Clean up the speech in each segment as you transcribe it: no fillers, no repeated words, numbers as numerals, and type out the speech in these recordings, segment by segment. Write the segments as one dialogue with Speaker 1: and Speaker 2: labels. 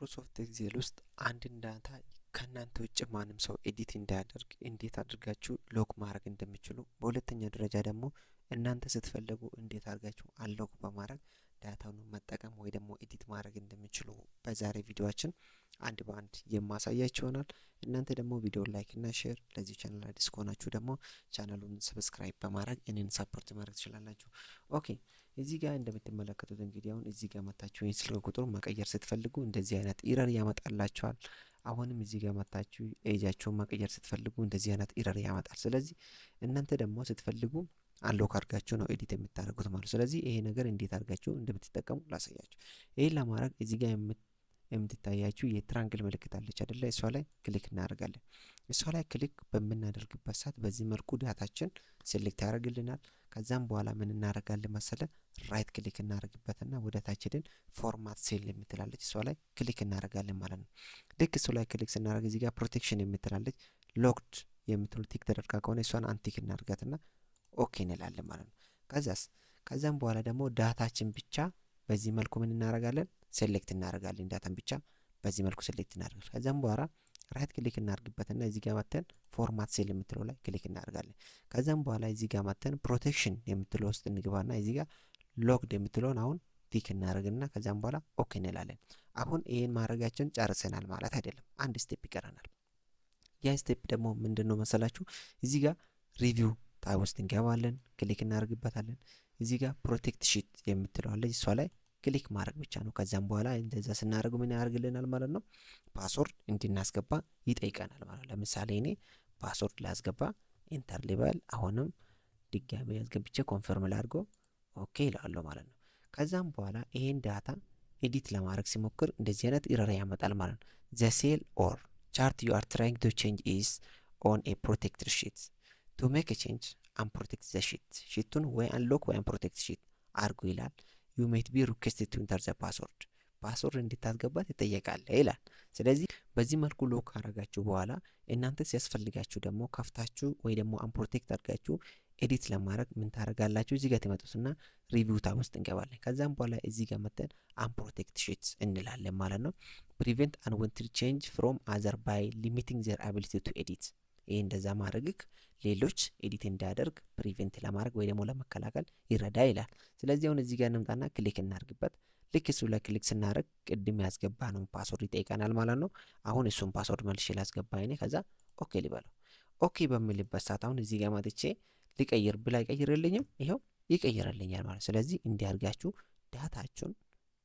Speaker 1: ማይክሮሶፍት ኤክሴል ውስጥ አንድን ዳታ ከእናንተ ውጭ ማንም ሰው ኤዲት እንዳያደርግ እንዴት አድርጋችሁ ሎክ ማድረግ እንደምችሉ፣ በሁለተኛ ደረጃ ደግሞ እናንተ ስትፈልጉ እንዴት አድርጋችሁ አንሎክ በማድረግ ዳታውን መጠቀም ወይ ደግሞ ኤዲት ማድረግ እንደምችሉ በዛሬ ቪዲዮአችን አንድ በአንድ የማሳያችሁ ይሆናል። እናንተ ደግሞ ቪዲዮ ላይክ እና ሼር፣ ለዚህ ቻናል አዲስ ከሆናችሁ ደግሞ ቻናሉን ሰብስክራይብ በማድረግ እኔን ሰፖርት ማድረግ ትችላላችሁ። ኦኬ እዚህ ጋር እንደምትመለከቱት እንግዲህ አሁን እዚህ ጋር መታችሁ ይህን ስልክ ቁጥር መቀየር ስትፈልጉ እንደዚህ አይነት ኢረር ያመጣላችኋል። አሁንም እዚህ ጋር መታችሁ ኤጃቸውን መቀየር ስትፈልጉ እንደዚህ አይነት ኢረር ያመጣል። ስለዚህ እናንተ ደግሞ ስትፈልጉ አንሎክ አድርጋችሁ ነው ኤዲት የምታደርጉት ማለት። ስለዚህ ይሄ ነገር እንዴት አድርጋችሁ እንደምትጠቀሙ ላሳያችሁ። ይሄን ለማድረግ እዚህ ጋር የምትታያችሁ የትራንግል ምልክት አለች አይደለ? እሷ ላይ ክሊክ እናደርጋለን። እሷ ላይ ክሊክ በምናደርግበት ሰዓት በዚህ መልኩ ዳታችን ሴሌክት ያደርግልናል። ከዛም በኋላ ምን እናደርጋለን መሰለ? ራይት ክሊክ እናደርግበትና ወደ ታች ሄደን ፎርማት ሴል የምትላለች እሷ ላይ ክሊክ እናደርጋለን ማለት ነው። ልክ እሱ ላይ ክሊክ ስናደርግ እዚህ ጋር ፕሮቴክሽን የምትላለች ሎክድ የምትሉ ቲክ ተደርጋ ከሆነ እሷን አንቲክ እናደርጋትና ኦኬ እንላለን ማለት ነው። ከዛም በኋላ ደግሞ ዳታችን ብቻ በዚህ መልኩ ምን እናደርጋለን? ሴሌክት እናደርጋለን። ዳታን ብቻ በዚህ መልኩ ሴሌክት እናደርጋለን። ከዛም በኋላ ራይት ክሊክ እናደርግበትና እዚህ ጋር መተን ፎርማት ሴል የምትለው ላይ ክሊክ እናደርጋለን። ከዛም በኋላ እዚህ ጋር መተን ፕሮቴክሽን የምትለው ውስጥ እንግባና እዚህ ጋር ሎክድ የምትለውን አሁን ቲክ እናደርግና ከዛም በኋላ ኦኬ እንላለን። አሁን ይሄን ማድረጋችን ጨርሰናል ማለት አይደለም። አንድ ስቴፕ ይቀረናል። ያ ስቴፕ ደግሞ ምንድነው መሰላችሁ? እዚህ ጋር ሪቪው ታብ ውስጥ እንገባለን፣ ክሊክ እናደርግበታለን። እዚህ ጋር ፕሮቴክት ሺት የምትለው አለች እሷ ላይ ክሊክ ማድረግ ብቻ ነው። ከዛም በኋላ እንደዛ ስናደርግ ምን ያደርግልናል ማለት ነው? ፓስወርድ እንድናስገባ ይጠይቀናል ማለት። ለምሳሌ እኔ ፓስወርድ ላስገባ ኢንተር ሊበል፣ አሁንም ድጋሚ ያስገብቼ ኮንፈርም ላድርገው ኦኬ ይላለሁ ማለት ነው። ከዛም በኋላ ይሄን ዳታ ኤዲት ለማድረግ ሲሞክር እንደዚህ አይነት ኢረር ያመጣል ማለት ነው። ዘ ሴል ኦር ቻርት ዩ አር ትራይንግ ቱ ቼንጅ ኢዝ ኦን ኤ ፕሮቴክትድ ሺት ቱ ሜክ ኤ ቼንጅ አንፕሮቴክት ዘ ሺት። ሺቱን ወይ አንሎክ ወይ አንፕሮቴክት ሺት አድርጉ ይላል። ዩ ሜት ቢ ሪኩዌስትድ ቱ ኢንተር ዘ ፓስወርድ፣ ፓስወርድ እንድታስገባት ይጠየቃል ይላል። ስለዚህ በዚህ መልኩ ሎክ አረጋችሁ በኋላ እናንተ ሲያስፈልጋችሁ ደግሞ ከፍታችሁ ወይ ደግሞ አንፕሮቴክት አድርጋችሁ ኤዲት ለማድረግ ምን ታደርጋላችሁ? እዚህ ጋር ትመጡትና ሪቪው ታብ ውስጥ እንገባለን። ከዛም በኋላ እዚህ ጋር መተን አንፕሮቴክት ሺትስ እንላለን ማለት ነው። ፕሪቨንት አንዋንትድ ቼንጅ ፍሮም አዘር ባይ ሊሚቲንግ ዘር አቢሊቲ ቱ ኤዲት። ይህ እንደዛ ማድረግ ሌሎች ኤዲት እንዳያደርግ ፕሪቨንት ለማድረግ ወይ ደግሞ ለመከላከል ይረዳ ይላል። ስለዚህ አሁን እዚህ ጋር እንምጣና ክሊክ እናድርግበት። ልክ እሱ ላይ ክሊክ ስናደርግ ቅድም ያስገባ ነው ፓስወርድ ይጠይቀናል ማለት ነው። አሁን እሱን ፓስወርድ መልሼ ላስገባ እኔ፣ ከዛ ኦኬ ሊበለው። ኦኬ በሚልበት ሰዓት አሁን እዚህ ጋር መጥቼ ሊቀይር ብላ አይቀይርልኝም፣ ይኸው ይቀይርልኛል ማለት። ስለዚህ እንዲያርጋችሁ ዳታችሁን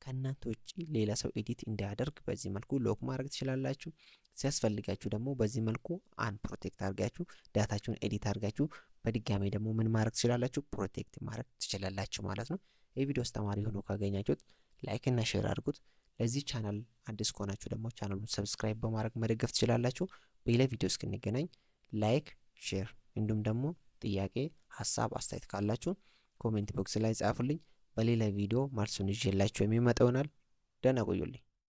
Speaker 1: ከእናንተ ውጪ ሌላ ሰው ኤዲት እንዳያደርግ በዚህ መልኩ ሎክ ማድረግ ትችላላችሁ። ሲያስፈልጋችሁ ደግሞ በዚህ መልኩ አንፕሮቴክት አድርጋችሁ ዳታችሁን ኤዲት አድርጋችሁ በድጋሚ ደግሞ ምን ማድረግ ትችላላችሁ? ፕሮቴክት ማድረግ ትችላላችሁ ማለት ነው። ይህ ቪዲዮ አስተማሪ ሆኖ ካገኛችሁት ላይክ እና ሼር አድርጉት። ለዚህ ቻናል አዲስ ከሆናችሁ ደግሞ ቻናሉን ሰብስክራይብ በማድረግ መደገፍ ትችላላችሁ። በሌላ ቪዲዮ እስክንገናኝ ላይክ፣ ሼር እንዲሁም ደግሞ ጥያቄ፣ ሀሳብ፣ አስተያየት ካላችሁ ኮሜንት ቦክስ ላይ ጻፉልኝ። በሌላ ቪዲዮ መልሱን ይዤላችሁ የሚመጣ ይሆናል። ደህና ቆዩልኝ።